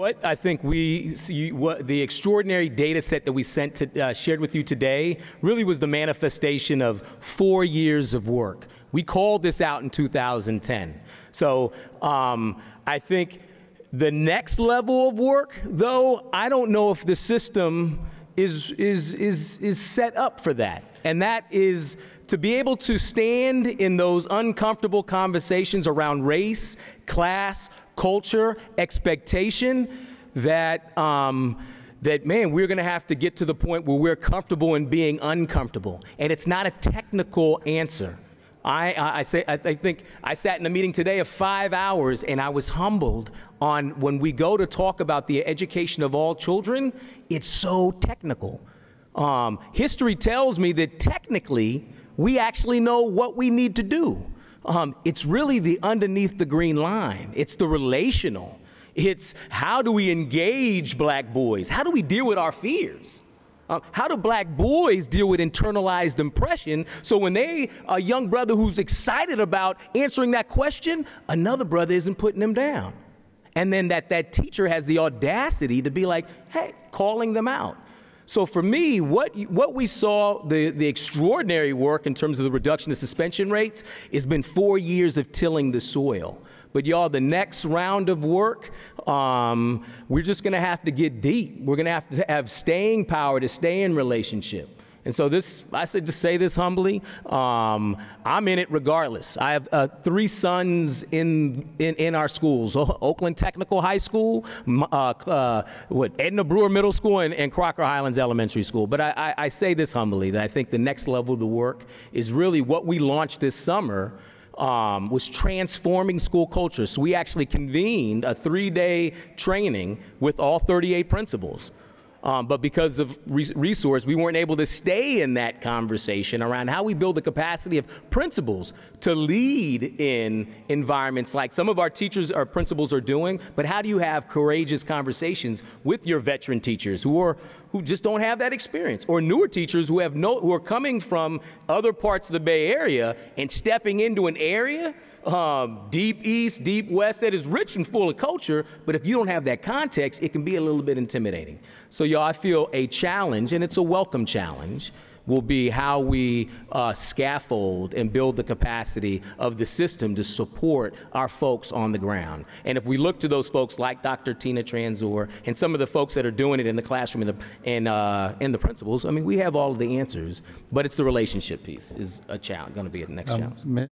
What I think we see, what the extraordinary data set that we shared with you today really was the manifestation of 4 years of work. We called this out in 2010. So I think the next level of work, though, I don't know if the system is set up for that. And that is to be able to stand in those uncomfortable conversations around race, class, culture, expectation, that man, we're going to have to get to the point where we're comfortable in being uncomfortable. And it's not a technical answer. I think I sat in a meeting today of 5 hours, and I was humbled on when we go to talk about the education of all children, it's so technical. History tells me that technically, we actually know what we need to do. It's really the underneath the green line. It's the relational. It's how do we engage black boys? How do we deal with our fears? How do black boys deal with internalized impression? So when a young brother who's excited about answering that question, another brother isn't putting them down. And then that teacher has the audacity to be like, hey, calling them out. So for me, what we saw, the extraordinary work in terms of the reduction of suspension rates, has been 4 years of tilling the soil. But y'all, the next round of work, we're just gonna have to get deep. We're gonna have staying power to stay in relationship. And so this, I said to say this humbly, I'm in it regardless. I have 3 sons in our schools: Oakland Technical High School, Edna Brewer Middle School, and Crocker Highlands Elementary School. But I say this humbly, that I think the next level of the work is really what we launched this summer, was transforming school culture. So we actually convened a 3-day training with all 38 principals. But because of resource, we weren't able to stay in that conversation around how we build the capacity of principals to lead in environments like some of our teachers, our principals are doing, but how do you have courageous conversations with your veteran teachers who just don't have that experience, or newer teachers who are coming from other parts of the Bay Area and stepping into an area, deep east, deep west, that is rich and full of culture, but if you don't have that context, it can be a little bit intimidating. So y'all, I feel a challenge, and it's a welcome challenge, will be how we scaffold and build the capacity of the system to support our folks on the ground. And if we look to those folks like Dr. Tina Tranzor and some of the folks that are doing it in the classroom and the principals, I mean, we have all of the answers, but it's the relationship piece is a challenge, going to be the next challenge.